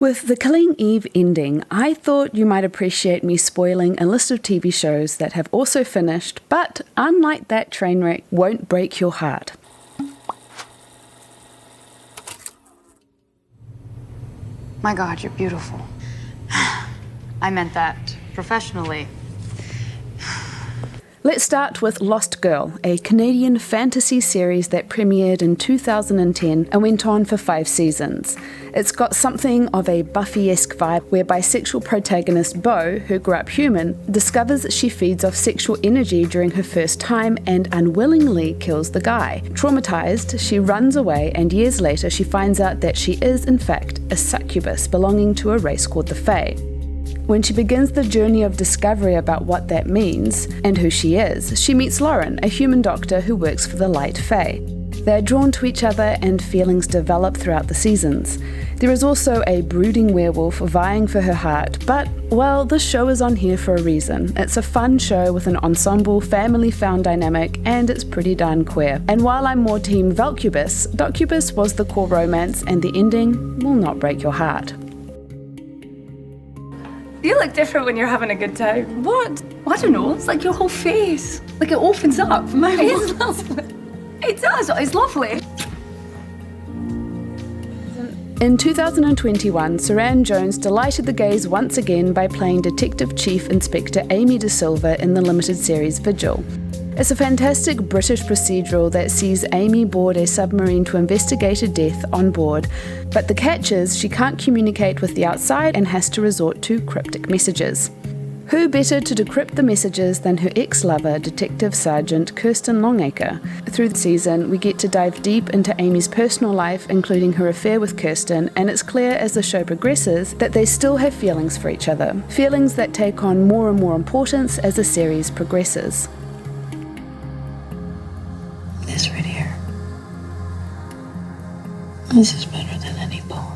With The Killing Eve ending, I thought you might appreciate me spoiling a list of TV shows that have also finished, but unlike that train wreck, won't break your heart. My God, you're beautiful. I meant that professionally. Let's start with Lost Girl, a Canadian fantasy series that premiered in 2010 and went on for 5 seasons. It's got something of a Buffy-esque vibe where bisexual protagonist Bo, who grew up human, discovers that she feeds off sexual energy during her first time and unwillingly kills the guy. Traumatized, she runs away, and years later she finds out that she is, in fact, a succubus belonging to a race called the Fae. When she begins the journey of discovery about what that means and who she is, she meets Lauren, a human doctor who works for the Light Fae. They are drawn to each other and feelings develop throughout the seasons. There is also a brooding werewolf vying for her heart, but, well, this show is on here for a reason. It's a fun show with an ensemble, family-found dynamic, and it's pretty darn queer. And while I'm more team Valcubus, Docubus was the core romance, and the ending will not break your heart. You look different when you're having a good time. What? I don't know. It's like your whole face. Like it opens up. My face lovely. It does. It's lovely. In 2021, Saran Jones delighted the gays once again by playing Detective Chief Inspector Amy De Silva in the limited series Vigil. It's a fantastic British procedural that sees Amy board a submarine to investigate a death on board, but the catch is she can't communicate with the outside and has to resort to cryptic messages. Who better to decrypt the messages than her ex-lover, Detective Sergeant Kirsten Longacre? Through the season, we get to dive deep into Amy's personal life, including her affair with Kirsten, and it's clear as the show progresses that they still have feelings for each other, feelings that take on more and more importance as the series progresses. This right here. This is better than any poem.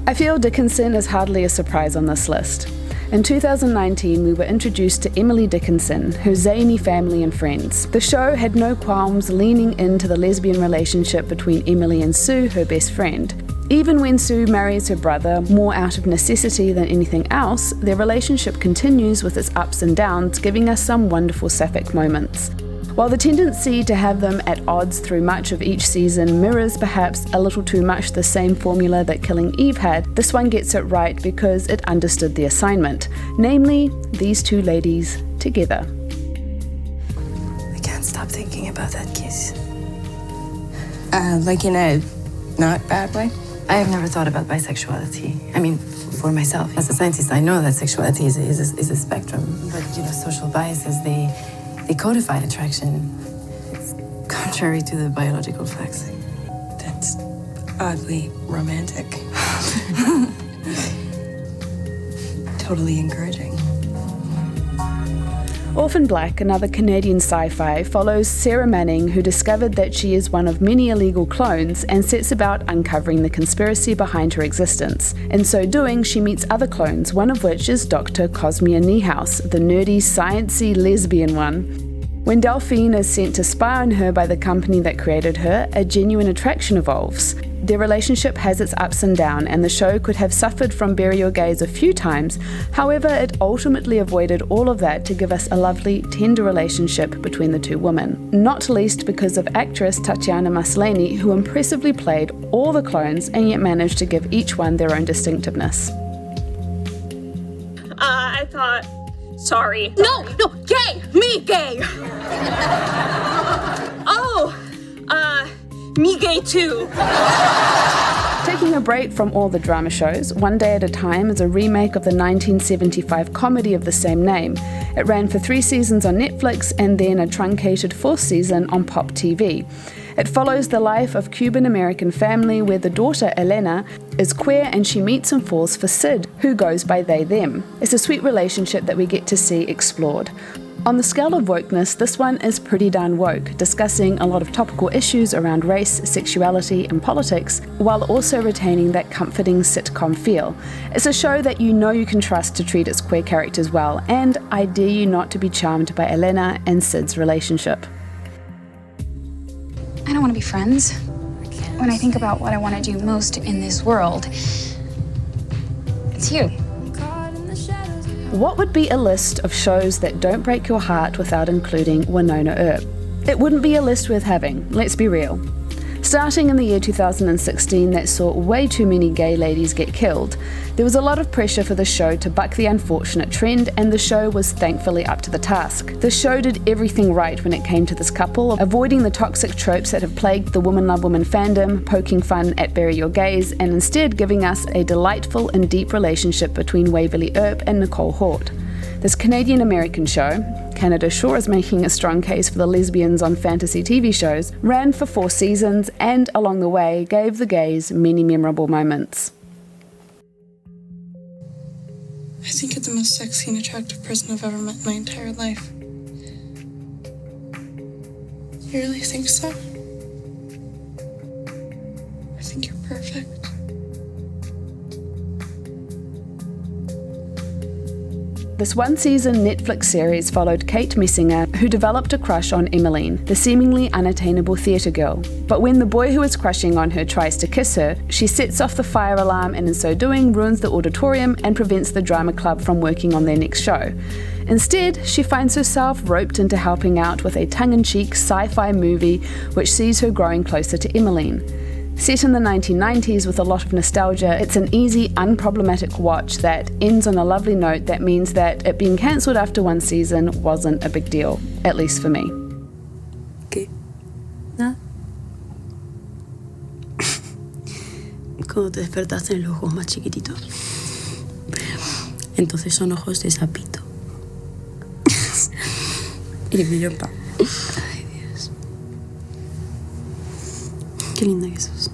I feel Dickinson is hardly a surprise on this list. In 2019, we were introduced to Emily Dickinson, her zany family and friends. The show had no qualms leaning into the lesbian relationship between Emily and Sue, her best friend. Even when Sue marries her brother, more out of necessity than anything else, their relationship continues with its ups and downs, giving us some wonderful sapphic moments. While the tendency to have them at odds through much of each season mirrors perhaps a little too much the same formula that Killing Eve had, this one gets it right because it understood the assignment, namely, these two ladies together. I can't stop thinking about that kiss. Like in a not bad way? I have never thought about bisexuality. I mean, for myself. As a scientist, I know that sexuality is a spectrum. But, social biases, they codify attraction. It's contrary to the biological facts. That's oddly romantic. Totally encouraging. Orphan Black, another Canadian sci-fi, follows Sarah Manning, who discovered that she is one of many illegal clones and sets about uncovering the conspiracy behind her existence. In so doing, she meets other clones, one of which is Dr. Cosmia Niehaus, the nerdy, sciencey lesbian one. When Delphine is sent to spy on her by the company that created her, a genuine attraction evolves. Their relationship has its ups and downs, and the show could have suffered from bury your gays a few times. However, it ultimately avoided all of that to give us a lovely, tender relationship between the two women. Not least because of actress Tatiana Maslany, who impressively played all the clones and yet managed to give each one their own distinctiveness. I thought... Sorry. No, gay! Me gay! Me gay too. Taking a break from all the drama shows, One Day at a Time is a remake of the 1975 comedy of the same name. It ran for 3 seasons on Netflix and then a truncated 4th season on Pop TV. It follows the life of Cuban-American family where the daughter, Elena, is queer and she meets and falls for Sid, who goes by they-them. It's a sweet relationship that we get to see explored. On the scale of wokeness, this one is pretty darn woke, discussing a lot of topical issues around race, sexuality, and politics, while also retaining that comforting sitcom feel. It's a show that you know you can trust to treat its queer characters well, and I dare you not to be charmed by Elena and Sid's relationship. I don't want to be friends. I can't. When I think about what I want to do most in this world, it's you. What would be a list of shows that don't break your heart without including Winona Earp? It wouldn't be a list worth having, let's be real. Starting in the year 2016 that saw way too many gay ladies get killed, there was a lot of pressure for the show to buck the unfortunate trend, and the show was thankfully up to the task. The show did everything right when it came to this couple, avoiding the toxic tropes that have plagued the woman love woman fandom, poking fun at bury your gays, and instead giving us a delightful and deep relationship between Waverly Earp and Nicole Hort. This Canadian-American show, Canada sure is making a strong case for the lesbians on fantasy TV shows, ran for 4 seasons and, along the way, gave the gays many memorable moments. I think you're the most sexy and attractive person I've ever met in my entire life. You really think so? I think you're perfect. This one-season Netflix series followed Kate Messinger, who developed a crush on Emmeline, the seemingly unattainable theatre girl. But when the boy who is crushing on her tries to kiss her, she sets off the fire alarm and in so doing ruins the auditorium and prevents the drama club from working on their next show. Instead, she finds herself roped into helping out with a tongue-in-cheek sci-fi movie which sees her growing closer to Emmeline. Set in the 1990s with a lot of nostalgia, it's an easy, unproblematic watch that ends on a lovely note that means that it being cancelled after 1 season wasn't a big deal, at least for me. ¿Qué? ¿Nada? Cuando te despertaste en los ojos más chiquititos. Entonces son ojos de sapito. Y me dio pa. Ay, Dios. Qué linda que sos.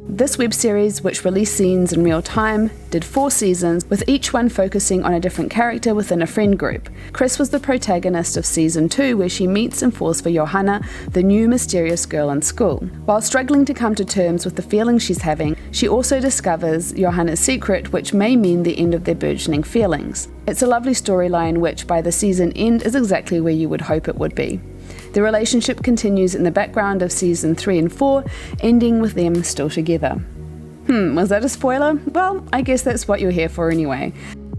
This web series, which released scenes in real time, did 4 seasons, with each one focusing on a different character within a friend group. Chris was the protagonist of season 2, where she meets and falls for Johanna, the new mysterious girl in school. While struggling to come to terms with the feelings she's having, she also discovers Johanna's secret, which may mean the end of their burgeoning feelings. It's a lovely storyline which, by the season end, is exactly where you would hope it would be. The relationship continues in the background of season 3 and 4, ending with them still together. Was that a spoiler? Well, I guess that's what you're here for anyway.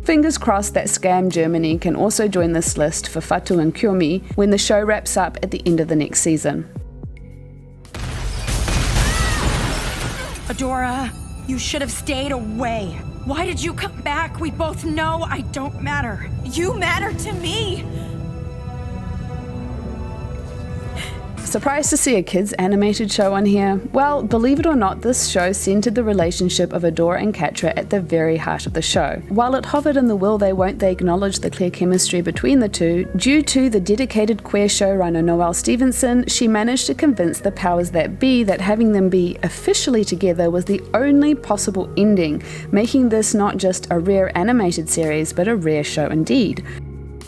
Fingers crossed that Scam Germany can also join this list for Fatu and Kyomi when the show wraps up at the end of the next season. Adora, you should have stayed away. Why did you come back? We both know I don't matter. You matter to me. Surprised to see a kids animated show on here? Well, believe it or not, this show centered the relationship of Adora and Catra at the very heart of the show. While it hovered in the will they won't they acknowledge the clear chemistry between the two, due to the dedicated queer showrunner Noelle Stevenson, she managed to convince the powers that be that having them be officially together was the only possible ending, making this not just a rare animated series, but a rare show indeed.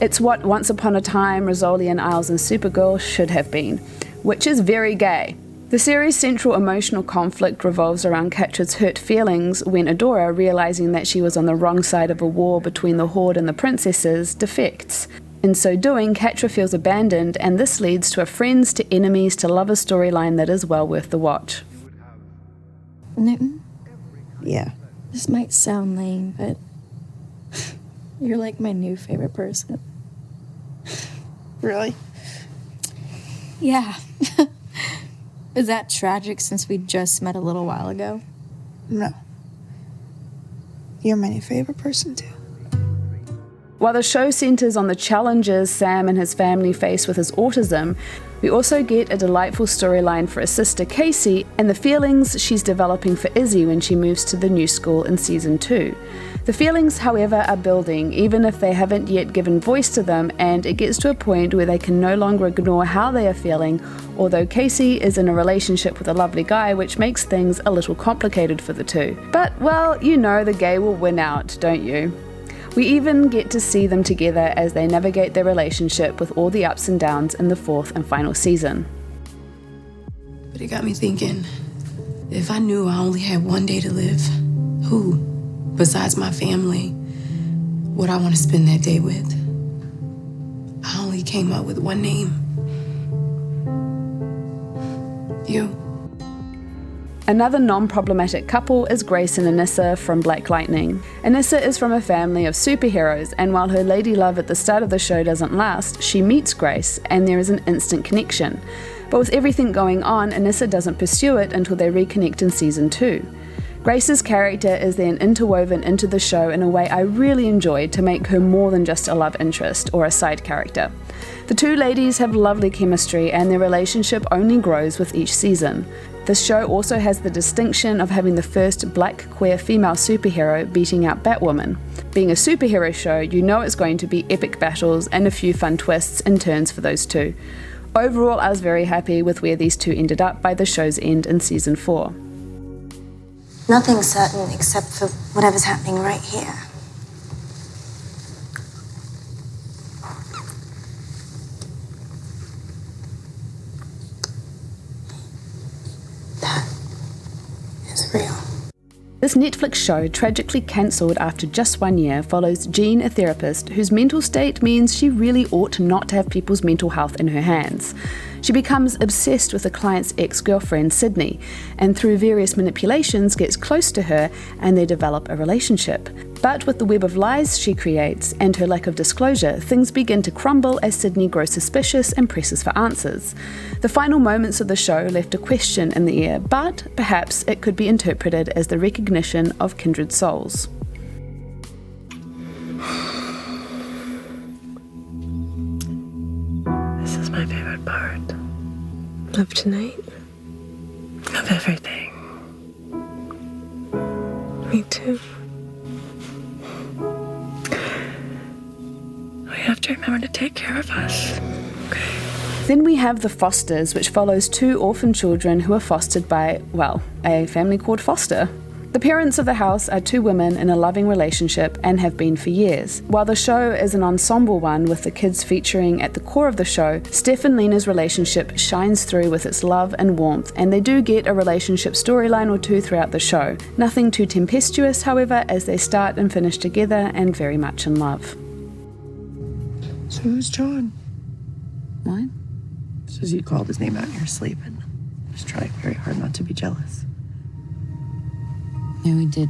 It's what Once Upon a Time, Rizzoli and Isles and Supergirl should have been, which is very gay. The series' central emotional conflict revolves around Catra's hurt feelings when Adora, realizing that she was on the wrong side of a war between the Horde and the princesses, defects. In so doing, Catra feels abandoned, and this leads to a friends to enemies to lovers storyline that is well worth the watch. Newton? Yeah. This might sound lame, but you're like my new favorite person. Really? Yeah. Is that tragic since we just met a little while ago? No. You're my new favorite person too. While the show centers on the challenges Sam and his family face with his autism, we also get a delightful storyline for his sister Casey and the feelings she's developing for Izzy when she moves to the new school in season 2. The feelings, however, are building, even if they haven't yet given voice to them, and it gets to a point where they can no longer ignore how they are feeling, although Casey is in a relationship with a lovely guy, which makes things a little complicated for the two. But, well, you know the gay will win out, don't you? We even get to see them together as they navigate their relationship with all the ups and downs in the 4th and final season. But it got me thinking, if I knew I only had one day to live, who, besides my family, would I want to spend that day with? I only came up with one name. You. Another non-problematic couple is Grace and Anissa from Black Lightning. Anissa is from a family of superheroes, and while her lady love at the start of the show doesn't last, she meets Grace and there is an instant connection. But with everything going on, Anissa doesn't pursue it until they reconnect in season 2. Grace's character is then interwoven into the show in a way I really enjoyed to make her more than just a love interest or a side character. The two ladies have lovely chemistry and their relationship only grows with each season. This show also has the distinction of having the first black queer female superhero beating out Batwoman. Being a superhero show, you know it's going to be epic battles and a few fun twists and turns for those two. Overall, I was very happy with where these two ended up by the show's end in season 4. Nothing's certain except for whatever's happening right here. That is real. This Netflix show, tragically cancelled after just 1 year, follows Jean, a therapist whose mental state means she really ought not to have people's mental health in her hands. She becomes obsessed with a client's ex-girlfriend, Sydney, and through various manipulations gets close to her and they develop a relationship. But with the web of lies she creates and her lack of disclosure, things begin to crumble as Sydney grows suspicious and presses for answers. The final moments of the show left a question in the air, but perhaps it could be interpreted as the recognition of kindred souls. This is my favorite part. Of tonight? Of everything. Me too. We have to remember to take care of us. Okay. Then we have The Fosters, which follows 2 orphan children who are fostered by, well, a family called Foster. The parents of the house are 2 women in a loving relationship and have been for years. While the show is an ensemble one with the kids featuring at the core of the show, Steph and Lena's relationship shines through with its love and warmth, and they do get a relationship storyline or 2 throughout the show. Nothing too tempestuous, however, as they start and finish together and very much in love. So who's John? What? Says you called his name out in your sleep and was trying very hard not to be jealous. Yeah, we did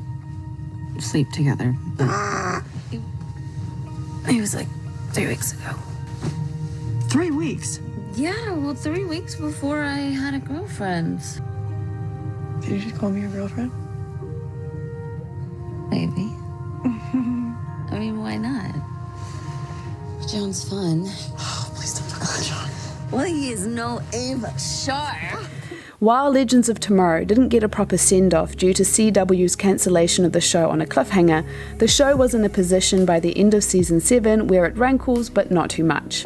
sleep together, but it was like 3 weeks ago. 3 weeks? Yeah, well, 3 weeks before I had a girlfriend. Did you just call me your girlfriend? Maybe. I mean, why not? John's fun. Oh, please don't talk about John. Well, he is no Ava Sharp. While Legends of Tomorrow didn't get a proper send-off due to CW's cancellation of the show on a cliffhanger, the show was in a position by the end of season 7 where it rankles but not too much.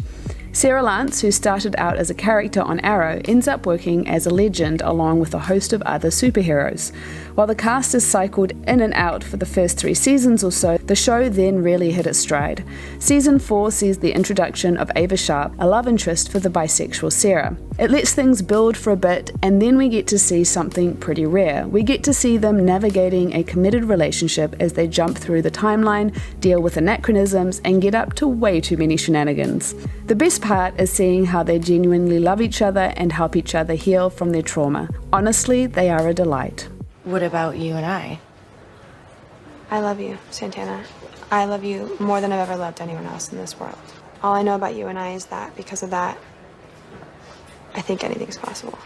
Sarah Lance, who started out as a character on Arrow, ends up working as a legend along with a host of other superheroes. While the cast is cycled in and out for the first 3 seasons or so, the show then really hit its stride. Season 4 sees the introduction of Ava Sharp, a love interest for the bisexual Sarah. It lets things build for a bit, and then we get to see something pretty rare. We get to see them navigating a committed relationship as they jump through the timeline, deal with anachronisms, and get up to way too many shenanigans. The best part is seeing how they genuinely love each other and help each other heal from their trauma. Honestly, they are a delight. What about you and I? I love you, Santana. I love you more than I've ever loved anyone else in this world. All I know about you and I is that because of that, I think anything's possible.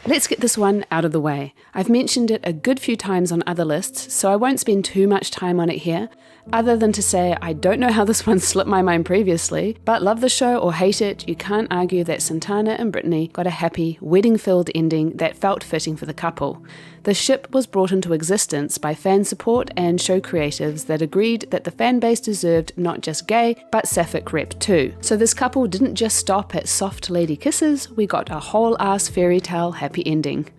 Let's get this one out of the way. I've mentioned it a good few times on other lists, so I won't spend too much time on it here, other than to say I don't know how this one slipped my mind previously, but love the show or hate it, you can't argue that Santana and Brittany got a happy, wedding-filled ending that felt fitting for the couple. The ship was brought into existence by fan support and show creatives that agreed that the fan base deserved not just gay, but sapphic rep too. So this couple didn't just stop at soft lady kisses, we got a whole-ass fairy tale happy ending.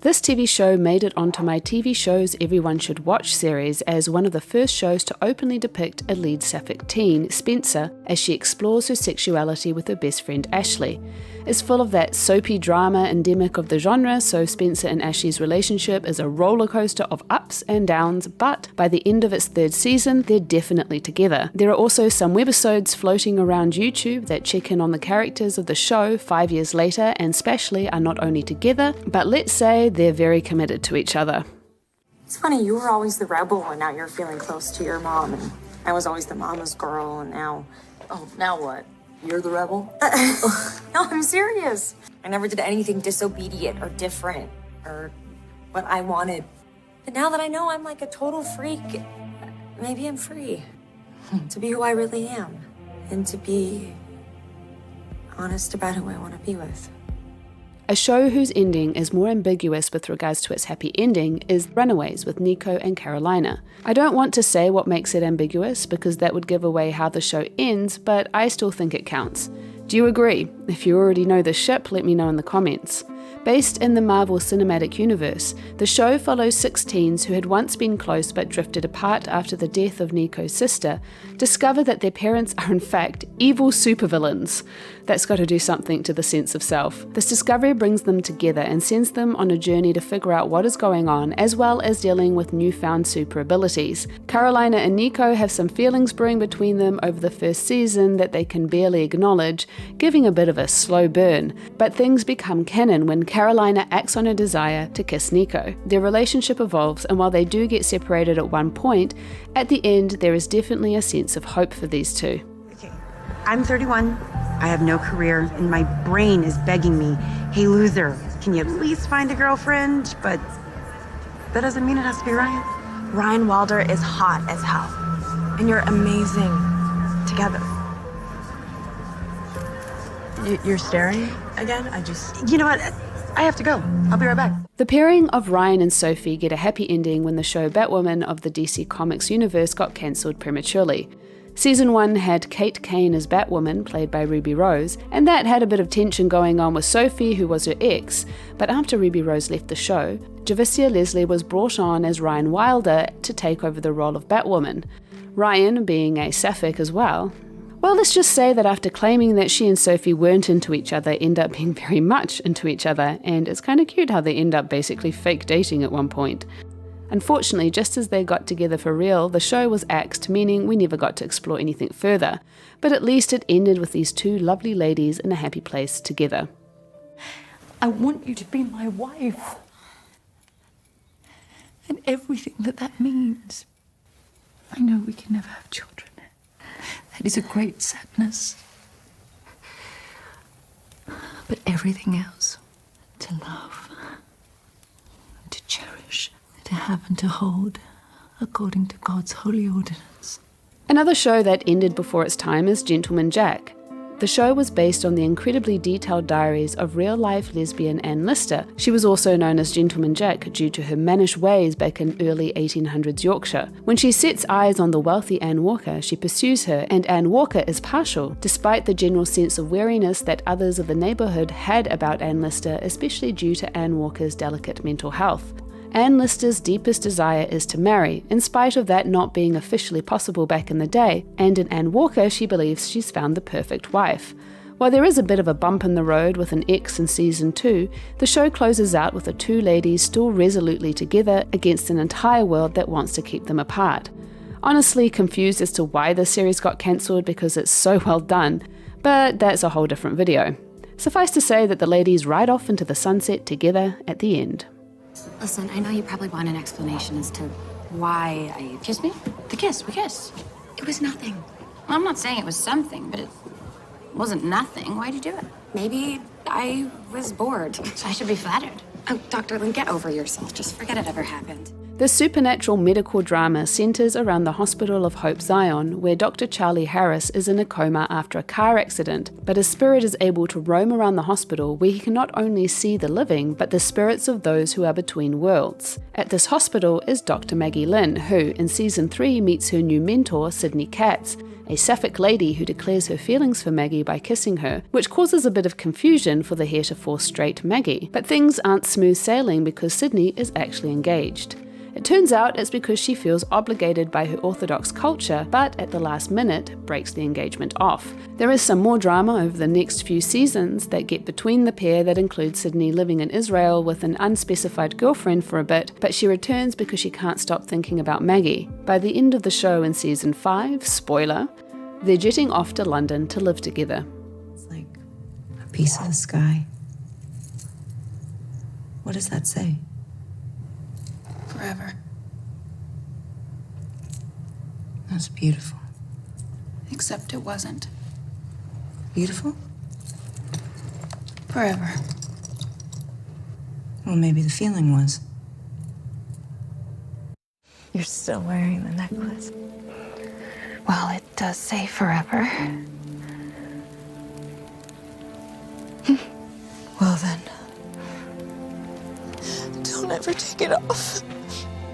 This TV show made it onto my TV Shows Everyone Should Watch series as one of the first shows to openly depict a lead sapphic teen, Spencer, as she explores her sexuality with her best friend Ashley. It's full of that soapy drama endemic of the genre, so Spencer and Ashley's relationship is a roller coaster of ups and downs, but by the end of its 3rd season, they're definitely together. There are also some webisodes floating around YouTube that check in on the characters of the show 5 years later, and Spashly are not only together, but let's say they're very committed to each other. It's funny, you were always the rebel, and now you're feeling close to your mom, and I was always the mama's girl, and now... Oh, now what? You're the rebel? No, I'm serious. I never did anything disobedient or different or what I wanted. But now that I know I'm like a total freak, maybe I'm free to be who I really am and to be honest about who I want to be with. A show whose ending is more ambiguous with regards to its happy ending is Runaways with Nico and Carolina. I don't want to say what makes it ambiguous because that would give away how the show ends, but I still think it counts. Do you agree? If you already know the ship, let me know in the comments. Based in the Marvel Cinematic Universe, the show follows 6 teens who had once been close but drifted apart after the death of Nico's sister, discover that their parents are in fact evil supervillains. That's got to do something to the sense of self. This discovery brings them together and sends them on a journey to figure out what is going on, as well as dealing with newfound super abilities. Carolina and Nico have some feelings brewing between them over the 1st season that they can barely acknowledge, giving a bit of a slow burn. But things become canon when Carolina acts on a desire to kiss Nico. Their relationship evolves, and while they do get separated at one point, at the end there is definitely a sense of hope for these two. Okay, I'm 31. I have no career, and my brain is begging me, hey loser, can you at least find a girlfriend? But that doesn't mean it has to be Ryan. Ryan Wilder is hot as hell, and you're amazing together. You're staring again? You know what? I have to go. I'll be right back. The pairing of Ryan and Sophie get a happy ending when the show Batwoman of the DC Comics universe got cancelled prematurely. Season 1 had Kate Kane as Batwoman, played by Ruby Rose, and that had a bit of tension going on with Sophie, who was her ex, but after Ruby Rose left the show, Javicia Leslie was brought on as Ryan Wilder to take over the role of Batwoman. Ryan, being a sapphic as well, let's just say that after claiming that she and Sophie weren't into each other, end up being very much into each other, and it's kind of cute how they end up basically fake dating at one point. Unfortunately, just as they got together for real, the show was axed, meaning we never got to explore anything further, but at least it ended with these 2 lovely ladies in a happy place together. I want you to be my wife, and everything that means. I know we can never have children. That is a great sadness. But everything else, to love, to cherish, to have and to hold, according to God's holy ordinance. Another show that ended before its time is Gentleman Jack. The show was based on the incredibly detailed diaries of real-life lesbian Anne Lister. She was also known as Gentleman Jack due to her mannish ways back in early 1800s Yorkshire. When she sets eyes on the wealthy Anne Walker, she pursues her, and Anne Walker is partial, despite the general sense of wariness that others of the neighbourhood had about Anne Lister, especially due to Anne Walker's delicate mental health. Anne Lister's deepest desire is to marry, in spite of that not being officially possible back in the day, and in Anne Walker she believes she's found the perfect wife. While there is a bit of a bump in the road with an ex in season 2, the show closes out with the 2 ladies still resolutely together against an entire world that wants to keep them apart. Honestly confused as to why the series got cancelled because it's so well done, but that's a whole different video. Suffice to say that the ladies ride off into the sunset together at the end. Listen, I know you probably want an explanation as to why I... Kissed me? The kiss, we kissed. It was nothing. Well, I'm not saying it was something, but it wasn't nothing. Why'd you do it? Maybe I was bored. I should be flattered. Oh, Dr. Lynn, get over yourself. Just forget it ever happened. This supernatural medical drama centres around the Hospital of Hope Zion, where Dr. Charlie Harris is in a coma after a car accident, but his spirit is able to roam around the hospital where he can not only see the living, but the spirits of those who are between worlds. At this hospital is Dr. Maggie Lynn, who, in Season 3, meets her new mentor, Sydney Katz, a sapphic lady who declares her feelings for Maggie by kissing her, which causes a bit of confusion for the heretofore straight Maggie. But things aren't smooth sailing because Sydney is actually engaged. It turns out it's because she feels obligated by her Orthodox culture, but at the last minute breaks the engagement off. There is some more drama over the next few seasons that get between the pair that include Sydney living in Israel with an unspecified girlfriend for a bit, but she returns because she can't stop thinking about Maggie. By the end of the show in Season 5, spoiler, they're jetting off to London to live together. It's like a piece of the sky. What does that say? Forever. That's beautiful. Except it wasn't. Beautiful? Forever. Well, maybe the feeling was. You're still wearing the necklace. Well, it does say forever. Well then. Don't ever take it off.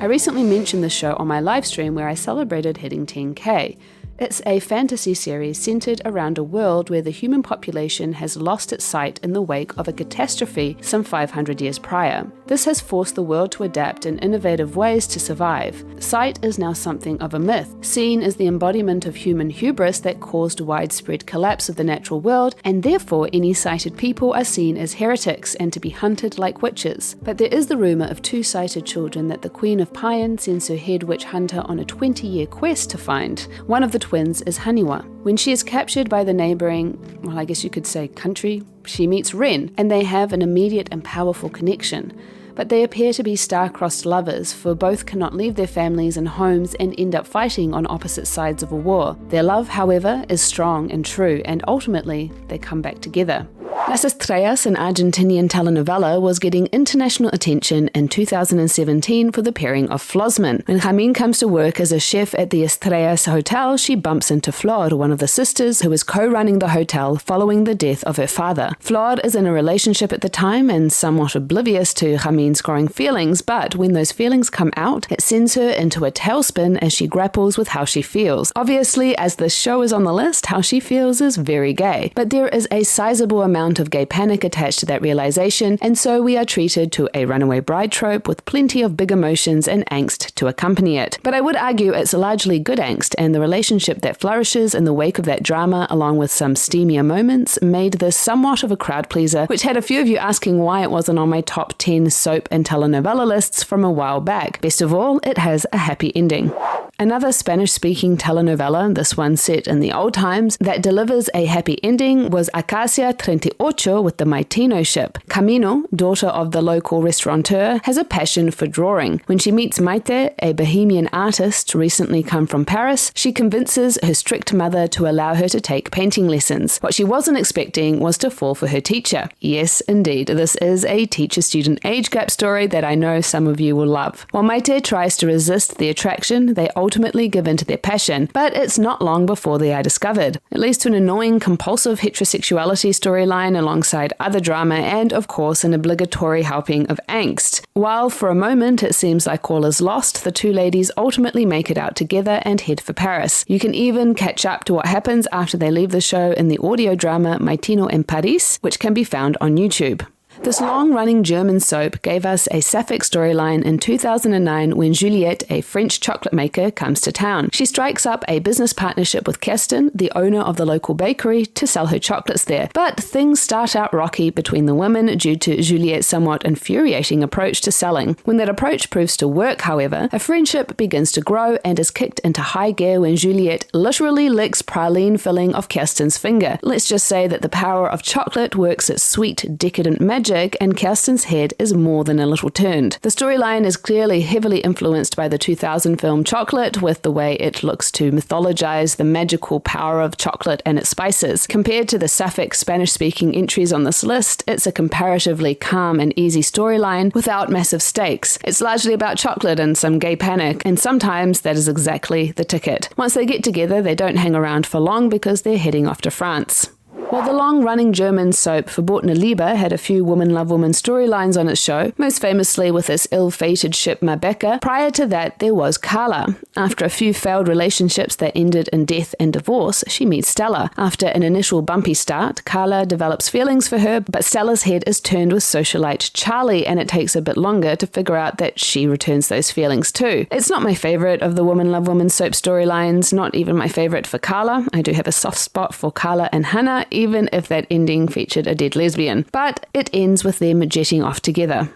I recently mentioned this show on my live stream where I celebrated hitting 10K. It's a fantasy series centered around a world where the human population has lost its sight in the wake of a catastrophe some 500 years prior. This has forced the world to adapt in innovative ways to survive. Sight is now something of a myth, seen as the embodiment of human hubris that caused widespread collapse of the natural world, and therefore any sighted people are seen as heretics and to be hunted like witches. But there is the rumour of 2 sighted children that the Queen of Payan sends her head witch hunter on a 20-year quest to find. One of the twins is Haniwa. When she is captured by the neighbouring, well, I guess you could say country, she meets Ren, and they have an immediate and powerful connection. But they appear to be star-crossed lovers, for both cannot leave their families and homes and end up fighting on opposite sides of a war. Their love, however, is strong and true, and ultimately, they come back together. Las Estrellas, an Argentinian telenovela, was getting international attention in 2017 for the pairing of Flosman. When Jamin comes to work as a chef at the Estrellas Hotel, she bumps into Flor, one of the sisters who is co-running the hotel following the death of her father. Flor is in a relationship at the time and somewhat oblivious to Jamin's growing feelings, but when those feelings come out, it sends her into a tailspin as she grapples with how she feels. Obviously, as this show is on the list, how she feels is very gay, but there is a sizable amount of gay panic attached to that realization, and so we are treated to a runaway bride trope with plenty of big emotions and angst to accompany it. But I would argue it's largely good angst, and the relationship that flourishes in the wake of that drama, along with some steamier moments, made this somewhat of a crowd pleaser, which had a few of you asking why it wasn't on my top 10 soap and telenovela lists from a while back. Best of all, it has a happy ending. Another Spanish-speaking telenovela, this one set in the old times, that delivers a happy ending was Acacia 38 with the Maitino ship. Camino, daughter of the local restaurateur, has a passion for drawing. When she meets Maite, a bohemian artist recently come from Paris, she convinces her strict mother to allow her to take painting lessons. What she wasn't expecting was to fall for her teacher. Yes, indeed, this is a teacher-student age gap story that I know some of you will love. While Maite tries to resist the attraction, they ultimately give in to their passion, but it's not long before they are discovered. It leads to an annoying, compulsive heterosexuality storyline alongside other drama and, of course, an obligatory helping of angst. While for a moment it seems like all is lost, the two ladies ultimately make it out together and head for Paris. You can even catch up to what happens after they leave the show in the audio drama Maitino en Paris, which can be found on YouTube. This long-running German soap gave us a sapphic storyline in 2009 when Juliette, a French chocolate maker, comes to town. She strikes up a business partnership with Kirsten, the owner of the local bakery, to sell her chocolates there. But things start out rocky between the women due to Juliette's somewhat infuriating approach to selling. When that approach proves to work, however, a friendship begins to grow and is kicked into high gear when Juliette literally licks praline filling off Kirsten's finger. Let's just say that the power of chocolate works its sweet, decadent magic tragic, and Kirsten's head is more than a little turned. The storyline is clearly heavily influenced by the 2000 film Chocolate, with the way it looks to mythologize the magical power of chocolate and its spices. Compared to the sapphic Spanish-speaking entries on this list, it's a comparatively calm and easy storyline without massive stakes. It's largely about chocolate and some gay panic, and sometimes that is exactly the ticket. Once they get together, they don't hang around for long because they're heading off to France. While the long-running German soap Verbotene Liebe had a few woman-love-woman storylines on its show, most famously with its ill-fated ship Mabeka, prior to that there was Carla. After a few failed relationships that ended in death and divorce, she meets Stella. After an initial bumpy start, Carla develops feelings for her, but Stella's head is turned with socialite Charlie, and it takes a bit longer to figure out that she returns those feelings too. It's not my favourite of the woman-love-woman soap storylines, not even my favourite for Carla. I do have a soft spot for Carla and Hannah, even if that ending featured a dead lesbian. But it ends with them jetting off together.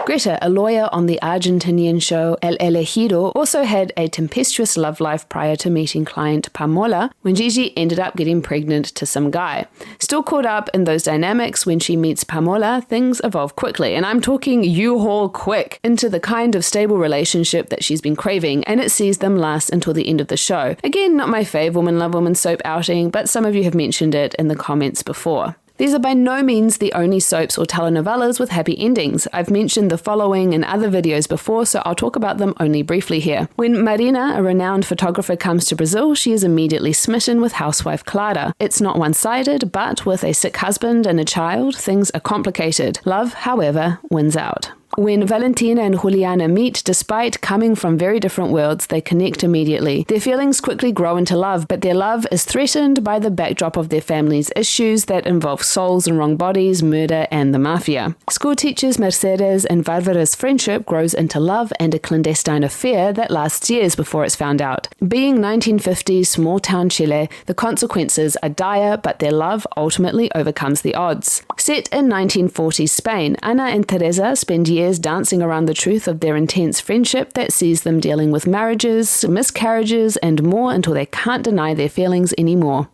Greta, a lawyer on the Argentinian show El Elegido, also had a tempestuous love life prior to meeting client Pamola, when Gigi ended up getting pregnant to some guy. Still caught up in those dynamics, when she meets Pamola, things evolve quickly, and I'm talking U-Haul quick, into the kind of stable relationship that she's been craving, and it sees them last until the end of the show. Again, not my fave woman-love-woman soap outing, but some of you have mentioned it in the comments before. These are by no means the only soaps or telenovelas with happy endings. I've mentioned the following in other videos before, so I'll talk about them only briefly here. When Marina, a renowned photographer, comes to Brazil, she is immediately smitten with housewife Clara. It's not one-sided, but with a sick husband and a child, things are complicated. Love, however, wins out. When Valentina and Juliana meet, despite coming from very different worlds, they connect immediately. Their feelings quickly grow into love, but their love is threatened by the backdrop of their family's issues that involve souls in wrong bodies, murder, and the mafia. School teachers Mercedes and Varvara's friendship grows into love and a clandestine affair that lasts years before it's found out. Being 1950s small-town Chile, the consequences are dire, but their love ultimately overcomes the odds. Set in 1940s Spain, Ana and Teresa spend years dancing around the truth of their intense friendship that sees them dealing with marriages, miscarriages, and more until they can't deny their feelings anymore.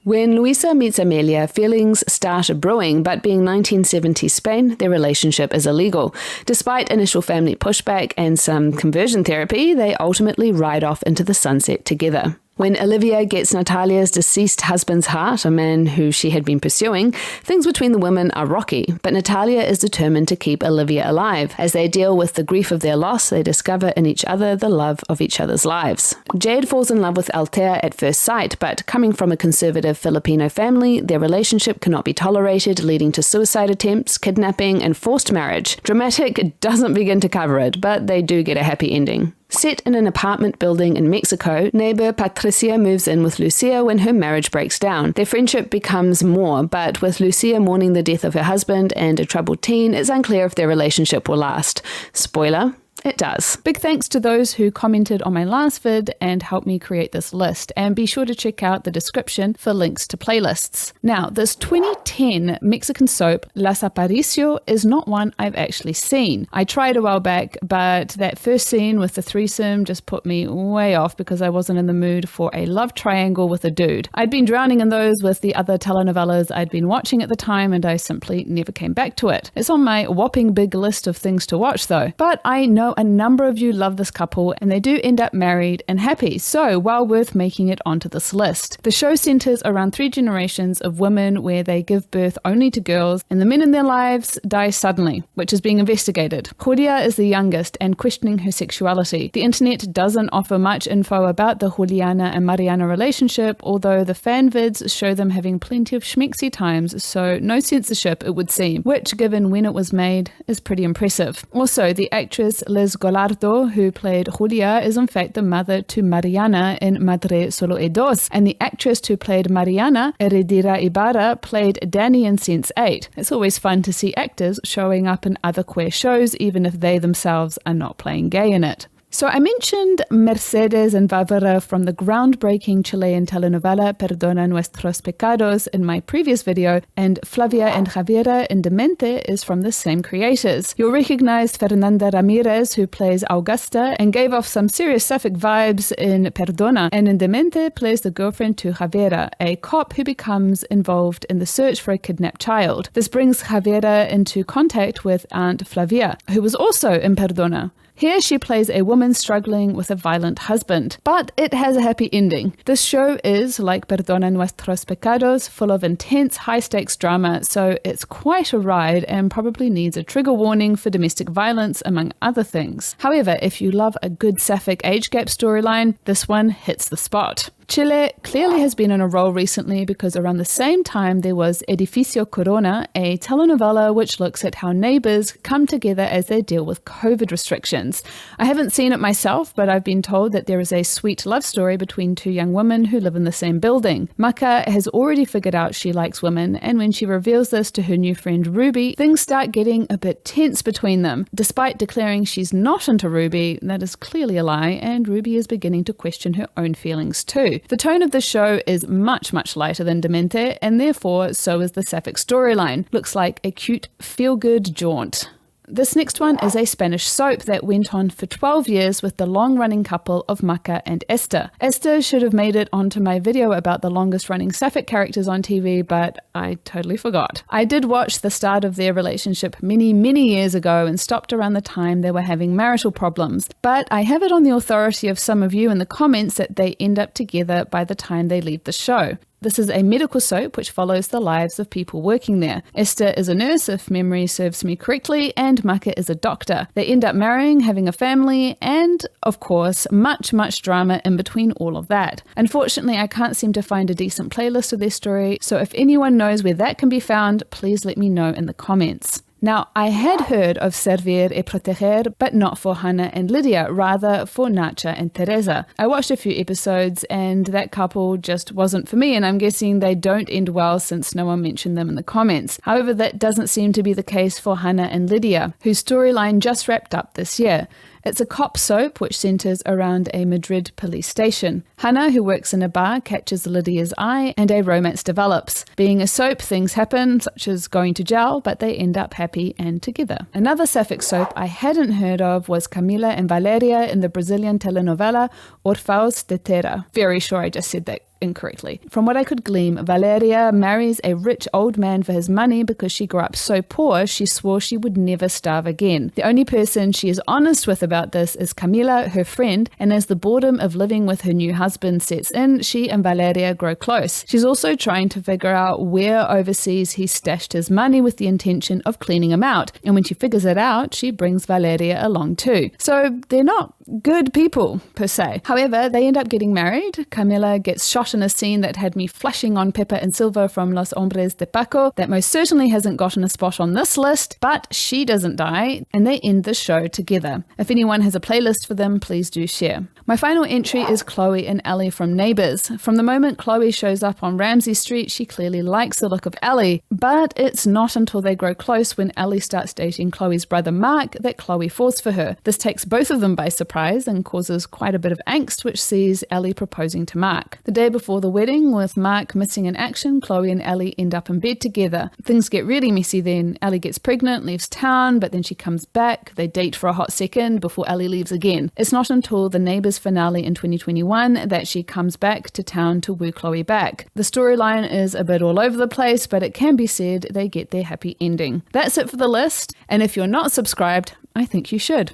When Luisa meets Amelia, feelings start brewing, but being 1970s Spain, their relationship is illegal. Despite initial family pushback and some conversion therapy, they ultimately ride off into the sunset together. When Olivia gets Natalia's deceased husband's heart, a man who she had been pursuing, things between the women are rocky, but Natalia is determined to keep Olivia alive. As they deal with the grief of their loss, they discover in each other the love of each other's lives. Jade falls in love with Altea at first sight, but coming from a conservative Filipino family, their relationship cannot be tolerated, leading to suicide attempts, kidnapping, and forced marriage. Dramatic doesn't begin to cover it, but they do get a happy ending. Set in an apartment building in Mexico, neighbor Patricia moves in with Lucia when her marriage breaks down. Their friendship becomes more, but with Lucia mourning the death of her husband and a troubled teen, it's unclear if their relationship will last. Spoiler: it does. Big thanks to those who commented on my last vid and helped me create this list, and be sure to check out the description for links to playlists. Now, this 2010 Mexican soap Las Aparicio is not one I've actually seen. I tried a while back, but that first scene with the threesome just put me way off because I wasn't in the mood for a love triangle with a dude. I'd been drowning in those with the other telenovelas I'd been watching at the time, and I simply never came back to it. It's on my whopping big list of things to watch though, but I know a number of you love this couple and they do end up married and happy, so well worth making it onto this list. The show centers around 3 generations of women where they give birth only to girls and the men in their lives die suddenly, which is being investigated. Julia is the youngest and questioning her sexuality. The internet doesn't offer much info about the Juliana and Mariana relationship, although the fan vids show them having plenty of schmexy times, so no censorship it would seem, which given when it was made is pretty impressive. Also, the actress Liz Golardo, who played Julia, is in fact the mother to Mariana in Madre Solo e Dos, and the actress who played Mariana, Heredira Ibarra, played Danny in Sense8. It's always fun to see actors showing up in other queer shows, even if they themselves are not playing gay in it. So I mentioned Mercedes and Bárbara from the groundbreaking Chilean telenovela Perdona Nuestros Pecados in my previous video, and Flavia and Javiera in Demente is from the same creators. You'll recognize Fernanda Ramirez, who plays Augusta and gave off some serious sapphic vibes in Perdona, and in Demente plays the girlfriend to Javiera, a cop who becomes involved in the search for a kidnapped child. This brings Javiera into contact with Aunt Flavia, who was also in Perdona. Here she plays a woman struggling with a violent husband, but it has a happy ending. This show is, like Perdona Nuestros Pecados, full of intense high-stakes drama, so it's quite a ride and probably needs a trigger warning for domestic violence, among other things. However, if you love a good sapphic age gap storyline, this one hits the spot. Chile clearly has been on a roll recently because around the same time there was Edificio Corona, a telenovela which looks at how neighbours come together as they deal with COVID restrictions. I haven't seen it myself, but I've been told that there is a sweet love story between two young women who live in the same building. Maka has already figured out she likes women, and when she reveals this to her new friend Ruby, things start getting a bit tense between them. Despite declaring she's not into Ruby, that is clearly a lie, and Ruby is beginning to question her own feelings too. The tone of the show is much lighter than Demente, and therefore so is the sapphic storyline. Looks like a cute, feel-good jaunt. This next one is a Spanish soap that went on for 12 years with the long-running couple of Maka and Esther. Esther should have made it onto my video about the longest-running sapphic characters on TV, but I totally forgot. I did watch the start of their relationship many years ago and stopped around the time they were having marital problems, but I have it on the authority of some of you in the comments that they end up together by the time they leave the show. This is a medical soap which follows the lives of people working there. Esther is a nurse, if memory serves me correctly, and Maka is a doctor. They end up marrying, having a family, and, of course, much drama in between all of that. Unfortunately, I can't seem to find a decent playlist of their story, so if anyone knows where that can be found, please let me know in the comments. Now, I had heard of Servir y Proteger, but not for Hannah and Lydia, rather for Nacha and Teresa. I watched a few episodes and that couple just wasn't for me, and I'm guessing they don't end well since no one mentioned them in the comments. However, that doesn't seem to be the case for Hannah and Lydia, whose storyline just wrapped up this year. It's a cop soap which centres around a Madrid police station. Hannah, who works in a bar, catches Lydia's eye and a romance develops. Being a soap, things happen, such as going to jail, but they end up happy and together. Another sapphic soap I hadn't heard of was Camila and Valeria in the Brazilian telenovela Orfãos de Terra. Very sure I just said that incorrectly. From what I could glean, Valeria marries a rich old man for his money because she grew up so poor she swore she would never starve again. The only person she is honest with about this is Camila, her friend, and as the boredom of living with her new husband sets in, she and Valeria grow close. She's also trying to figure out where overseas he stashed his money with the intention of cleaning him out, and when she figures it out, she brings Valeria along too. So they're not good people, per se. However, they end up getting married. Camila gets shot in a scene that had me flashing on Pepper and Silva from Los Hombres de Paco. That most certainly hasn't gotten a spot on this list, but she doesn't die, and they end the show together. If anyone has a playlist for them, please do share. My final entry is Chloe and Ellie from Neighbours. From the moment Chloe shows up on Ramsey Street, she clearly likes the look of Ellie, but it's not until they grow close when Ellie starts dating Chloe's brother Mark that Chloe falls for her. This takes both of them by surprise and causes quite a bit of angst, which sees Ellie proposing to Mark. The day before the wedding, with Mark missing in action, Chloe and Ellie end up in bed together. Things get really messy then. Ellie gets pregnant, leaves town, but then she comes back. They date for a hot second before Ellie leaves again. It's not until the Neighbours finale in 2021 that she comes back to town to woo Chloe back. The storyline is a bit all over the place, but it can be said they get their happy ending. That's it for the list, and if you're not subscribed, I think you should.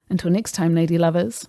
Until next time, lady lovers.